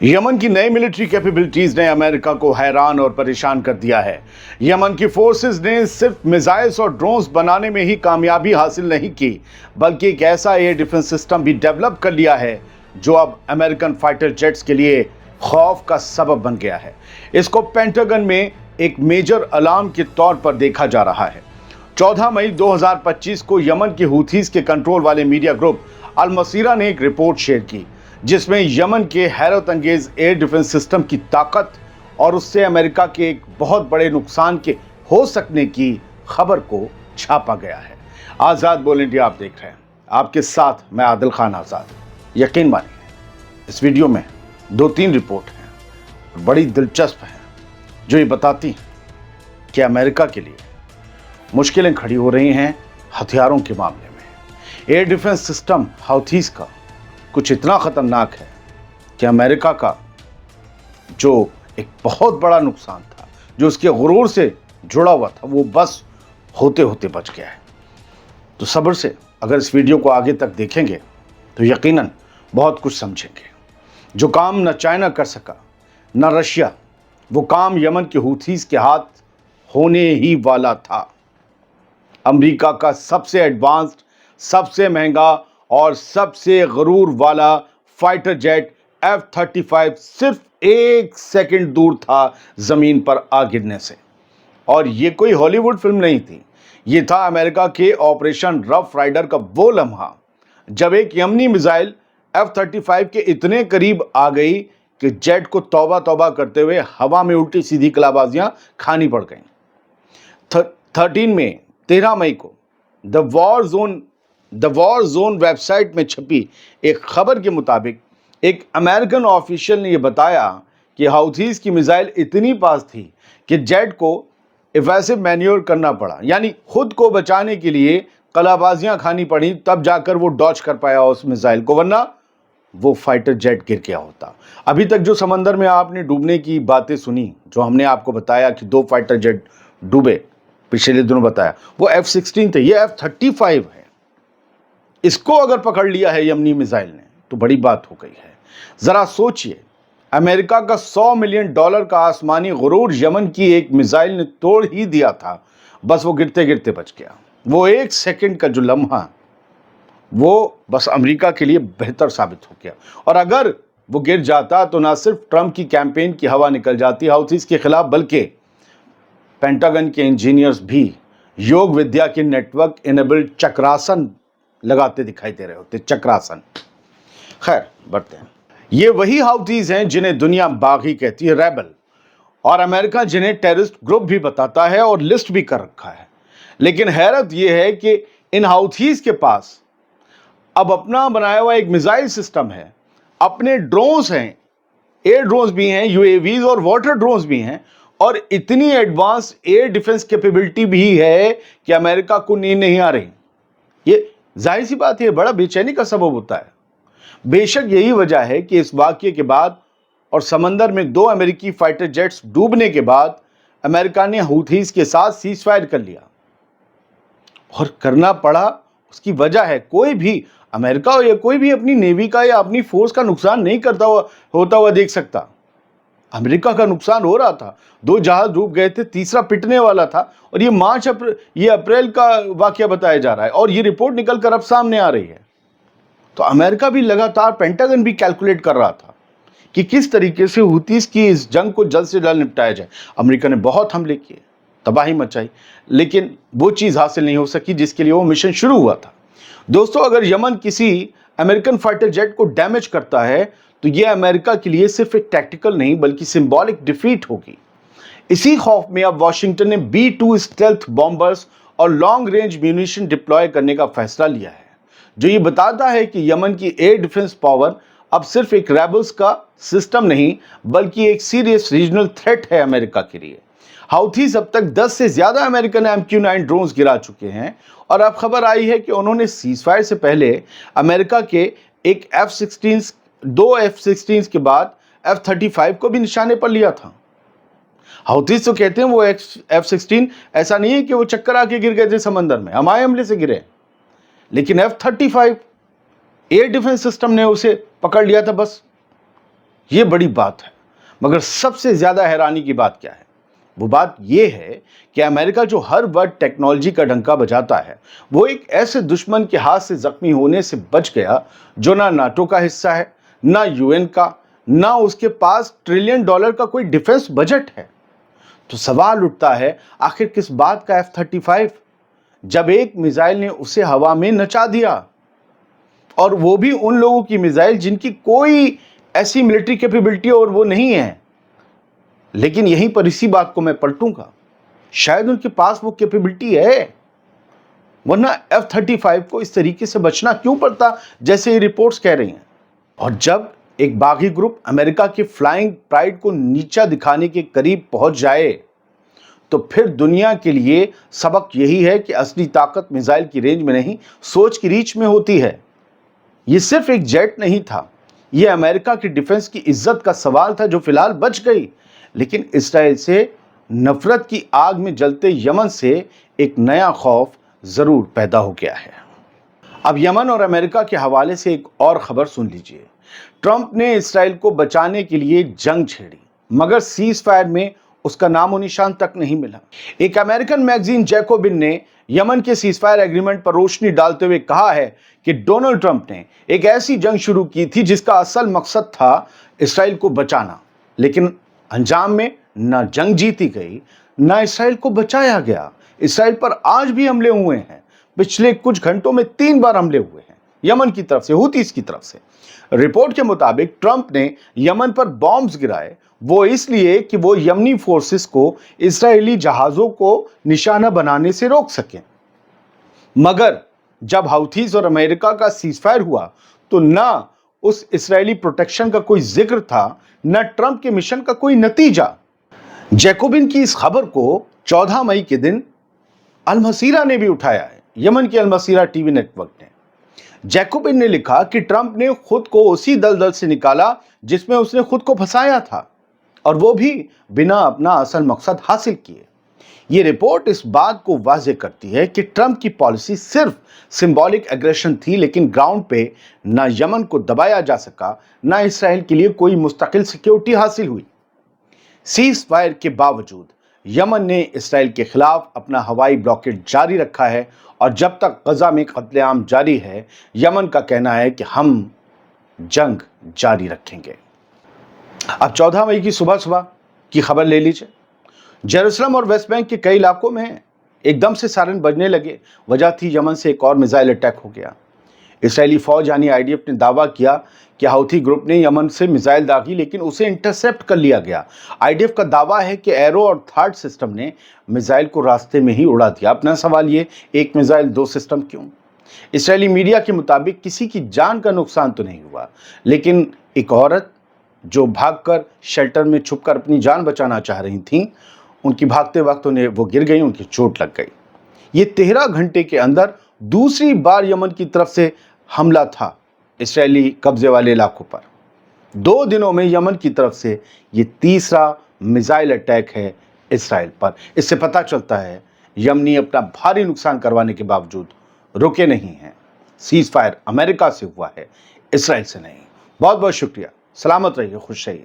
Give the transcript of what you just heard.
Yemen की नई military capabilities ने अमेरिका को हैरान और परेशान कर दिया है। यमन की फोर्सेस ने सिर्फ मिसाइल्स और ड्रोन्स बनाने में ही कामयाबी हासिल नहीं की, बल्कि एक ऐसा एयर डिफेंस सिस्टम भी डेवलप कर लिया है जो अब अमेरिकन फाइटर जेट्स के लिए खौफ का सबब बन गया है। इसको पेंटागन में एक मेजर अलार्म के तौर पर देखा जा रहा है। 14 मई 2025 को यमन के हूथीज के कंट्रोल वाले मीडिया ग्रुप अल मसीरा ने एक रिपोर्ट शेयर की, जिसमें यमन के हैरत अंगेज एयर डिफेंस सिस्टम की ताकत और उससे अमेरिका के एक बहुत बड़े नुकसान के हो सकने की खबर को छापा गया है। आज़ाद बोल इंडिया आप देख रहे हैं, आपके साथ मैं आदिल खान आज़ाद। यकीन मानिए, इस वीडियो में 2-3 रिपोर्ट हैं, बड़ी दिलचस्प हैं, जो ये बताती हैं कि अमेरिका के लिए मुश्किलें खड़ी हो रही हैं हथियारों के मामले में। एयर डिफेंस सिस्टम हूथीज का कुछ इतना खतरनाक है कि अमेरिका का जो एक बहुत बड़ा नुकसान था, जो उसके गुरूर से जुड़ा हुआ था, वो बस होते होते बच गया है। तो सब्र से अगर इस वीडियो को आगे तक देखेंगे तो यकीनन बहुत कुछ समझेंगे। जो काम न चाइना कर सका न रशिया, वो काम यमन के हूथीज के हाथ होने ही वाला था। अमेरिका का सबसे एडवांस्ड, सबसे महंगा और सबसे गरूर वाला फाइटर जेट F-35 सिर्फ 1 सेकंड दूर था जमीन पर आ गिरने से। और ये कोई हॉलीवुड फिल्म नहीं थी, ये था अमेरिका के ऑपरेशन रफ राइडर का वो लम्हा जब एक यमनी मिसाइल F-35 के इतने करीब आ गई कि जेट को तौबा तौबा करते हुए हवा में उल्टी सीधी कलाबाजियां खानी पड़ गईं। 13 मई को द वॉर जोन वेबसाइट में छपी एक खबर के मुताबिक एक अमेरिकन ऑफिशियल ने यह बताया कि हूथीज की मिसाइल इतनी पास थी कि जेट को इवेसिव मैन्यूवर करना पड़ा, यानी खुद को बचाने के लिए कलाबाजियां खानी पड़ी, तब जाकर वो डॉच कर पाया उस मिसाइल को, वरना वो फाइटर जेट गिर गया होता। अभी तक जो समंदर में आपने डूबने की बातें सुनी, जो हमने आपको बताया कि 2 फाइटर जेट डूबे, पिछले दिनों बताया, वो F-16 थे, ये F-35 है। इसको अगर पकड़ लिया है यमनी मिसाइल ने तो बड़ी बात हो गई है। जरा सोचिए, अमेरिका का $100 मिलियन का आसमानी गुरूर यमन की एक मिसाइल ने तोड़ ही दिया था। बस वो गिरते गिरते बच गया। वो 1 सेकंड का जो लम्हा, वो बस अमेरिका के लिए बेहतर साबित हो गया। और अगर वो गिर जाता तो ना सिर्फ ट्रंप की कैंपेन की हवा निकल जाती हूथीज के खिलाफ, बल्कि पेंटागन के इंजीनियर्स भी योग विद्या के नेटवर्क इनेबल्ड चक्रासन लगाते दिखाई दे रहे होते। चक्रासन। खैर, बढ़ते हैं। ये वही हूथीज हैं जिन्हें दुनिया बागी कहती है, रेबल, और अमेरिका जिन्हें टेररिस्ट ग्रुप भी बताता है और लिस्ट भी कर रखा है। लेकिन हैरत यह है कि इन हूथीज के पास अब अपना बनाया हुआ एक मिसाइल सिस्टम है, अपने ड्रोन्स हैं, एयर ड्रोन्स भी हैं, यूएवीज और वाटर ड्रोन्स भी हैं, और इतनी एडवांस एयर डिफेंस कैपेबिलिटी भी है कि अमेरिका को नींद नहीं आ रही। ये जाहिर सी बात है, बड़ा बेचैनी का सबब होता है। बेशक यही वजह है कि इस वाकये के बाद और समंदर में 2 अमेरिकी फाइटर जेट्स डूबने के बाद अमेरिका ने हूथीज के साथ सीज फायर कर लिया। और करना पड़ा, उसकी वजह है कोई भी अमेरिका हो या कोई भी अपनी नेवी का या अपनी फोर्स का नुकसान नहीं होता हुआ देख सकता। अमेरिका का नुकसान हो रहा था, 2 जहाज डूब गए थे, तीसरा पिटने वाला था, और ये अप्रैल का वाकया बताया जा रहा है, और ये रिपोर्ट निकल कर अब सामने आ रही है। तो अमेरिका भी लगातार, पेंटागन भी कैलकुलेट कर रहा था कि किस तरीके से हूथीज की इस जंग को जल्द से जल्द निपटाया जाए। अमेरिका ने बहुत हमले किए, तबाही मचाई, लेकिन वो चीज़ हासिल नहीं हो सकी जिसके लिए वो मिशन शुरू हुआ था। दोस्तों, अगर यमन किसी अमेरिकन फाइटर जेट को डैमेज करता है तो यह अमेरिका के लिए सिर्फ एक टैक्टिकल नहीं बल्कि सिंबॉलिक डिफीट होगी। इसी खौफ में अब वाशिंगटन ने B-2 स्टेल्थ बॉम्बर्स और लॉन्ग रेंज म्यूनिशन डिप्लॉय करने का फैसला लिया है, जो ये बताता है कि यमन की एयर डिफेंस पावर अब सिर्फ एक रेबल्स का सिस्टम नहीं बल्कि एक सीरियस रीजनल थ्रेट है अमेरिका के लिए। हूथीज अब तक 10 से ज्यादा अमेरिकन MQ-9 ड्रोन्स गिरा चुके हैं, और अब खबर आई है कि उन्होंने सीज फायर से पहले अमेरिका के एक दो F-16 के बाद F-35 को भी निशाने पर लिया था। हूथीज तो कहते हैं वो F-16 ऐसा नहीं है कि वो चक्कर आके गिर गए थे समंदर में, हवाई हमले से गिरे, लेकिन F-35 एयर डिफेंस सिस्टम ने उसे पकड़ लिया था बस। یہ بڑی بات ہے، مگر سب سے زیادہ حیرانی کی بات کیا ہے؟ وہ بات یہ ہے کہ امریکہ جو ہر وقت ٹیکنالوجی کا ڈنکا بجاتا ہے، وہ ایک ایسے دشمن کے ہاتھ سے زخمی ہونے سے بچ گیا جو نہ ناٹو کا حصہ ہے، نہ یو این کا، نہ اس کے پاس $1 ٹریلین کا کوئی ڈیفنس بجٹ ہے۔ تو سوال اٹھتا ہے، آخر کس بات کا F-35 جب ایک میزائل نے اسے ہوا میں نچا دیا، اور وہ بھی ان لوگوں کی میزائل جن کی کوئی ایسی ملٹری کیپیبلٹی اور وہ نہیں ہے۔ لیکن یہیں پر اسی بات کو میں پلٹوں گا، شاید ان کے پاس وہ کیپیبلٹی ہے، ورنہ F-35 کو اس طریقے سے بچنا کیوں پڑتا جیسے یہ رپورٹس کہہ رہی ہیں۔ اور جب ایک باغی گروپ امریکہ کے فلائنگ پرائیڈ کو نیچا دکھانے کے قریب پہنچ جائے تو پھر دنیا کے لیے سبق یہی ہے کہ اصلی طاقت میزائل کی رینج میں نہیں، سوچ کی ریچ میں ہوتی ہے۔ یہ صرف ایک جیٹ نہیں تھا، یہ امریکہ کی ڈیفنس کی عزت کا سوال تھا جو فی الحال بچ گئی، لیکن اسرائیل سے نفرت کی آگ میں جلتے یمن سے ایک نیا خوف ضرور پیدا ہو گیا ہے۔ اب یمن اور امریکہ کے حوالے سے ایک اور خبر سن لیجئے۔ ٹرمپ نے اسرائیل کو بچانے کے لیے جنگ چھیڑی، مگر سیز فائر میں اس کا نام و نشان تک نہیں ملا۔ ایک امریکن میگزین جیکوبن نے یمن کے سیز فائر ایگریمنٹ پر روشنی ڈالتے ہوئے کہا ہے کہ ڈونلڈ ٹرمپ نے ایک ایسی جنگ شروع کی تھی جس کا اصل مقصد تھا اسرائیل کو بچانا، لیکن انجام میں نہ جنگ جیتی گئی، نہ اسرائیل کو بچایا گیا۔ اسرائیل پر آج بھی حملے ہوئے ہیں، پچھلے کچھ گھنٹوں میں 3 بار حملے ہوئے ہیں، یمن کی طرف سے، ہوتیز کی طرف سے۔ رپورٹ کے مطابق ٹرمپ نے یمن پر بامبز گرائے، وہ اس لیے کہ وہ یمنی فورسز کو اسرائیلی جہازوں کو نشانہ بنانے سے روک سکیں۔ مگر جب حوثیز اور امریکہ کا سیز فائر ہوا تو نہ اس اسرائیلی پروٹیکشن کا کوئی ذکر تھا، نہ ٹرمپ کے مشن کا کوئی نتیجہ۔ جیکوبن کی اس خبر کو 14 مئی کے دن المسیرہ نے بھی اٹھایا ہے، یمن کی المسیرہ ٹی وی نیٹ ورک نے۔ جیکوبن نے لکھا کہ ٹرمپ نے خود کو اسی دلدل سے نکالا جس میں اس نے خود کو پھنسایا تھا، اور وہ بھی بنا اپنا اصل مقصد حاصل کیے۔ یہ رپورٹ اس بات کو واضح کرتی ہے کہ ٹرمپ کی پالیسی صرف سمبولک ایگریشن تھی، لیکن گراؤنڈ پہ نہ یمن کو دبایا جا سکا، نہ اسرائیل کے لیے کوئی مستقل سیکیورٹی حاصل ہوئی۔ سیز فائر کے باوجود یمن نے اسرائیل کے خلاف اپنا ہوائی بلاکیڈ جاری رکھا ہے، اور جب تک غزہ میں قتل عام جاری ہے، یمن کا کہنا ہے کہ ہم جنگ جاری رکھیں گے۔ اب 14 مئی کی صبح کی خبر لے لیجئے۔ جیروسلم اور ویسٹ بینک کے کئی علاقوں میں ایک دم سے سائرن بجنے لگے، وجہ تھی یمن سے ایک اور میزائل اٹیک ہو گیا۔ اسرائیلی فوج یعنی IDF نے دعویٰ کیا کہ حوثی گروپ نے یمن سے میزائل داغی، لیکن اسے انٹرسیپٹ کر لیا گیا۔ IDF کا دعویٰ ہے کہ ایرو اور تھارڈ سسٹم نے میزائل کو راستے میں ہی اڑا دیا۔ اپنا سوال یہ، ایک میزائل 2 سسٹم کیوں؟ اسرائیلی میڈیا کے مطابق کسی کی جان کا نقصان تو نہیں ہوا، لیکن ایک عورت جو بھاگ کر شیلٹر میں چھپ کر اپنی جان بچانا چاہ رہی تھیں، ان کی بھاگتے وقت انہیں وہ گر گئی، ان کی چوٹ لگ گئی۔ یہ 13 گھنٹے کے اندر دوسری بار یمن کی طرف سے حملہ تھا اسرائیلی قبضے والے علاقوں پر۔ 2 دنوں میں یمن کی طرف سے یہ تیسرا میزائل اٹیک ہے اسرائیل پر۔ اس سے پتہ چلتا ہے یمنی اپنا بھاری نقصان کروانے کے باوجود رکے نہیں ہیں۔ سیز فائر امریکہ سے ہوا ہے، اسرائیل سے نہیں۔ بہت بہت شکریہ، سلامت رہیے، خوش رہیے۔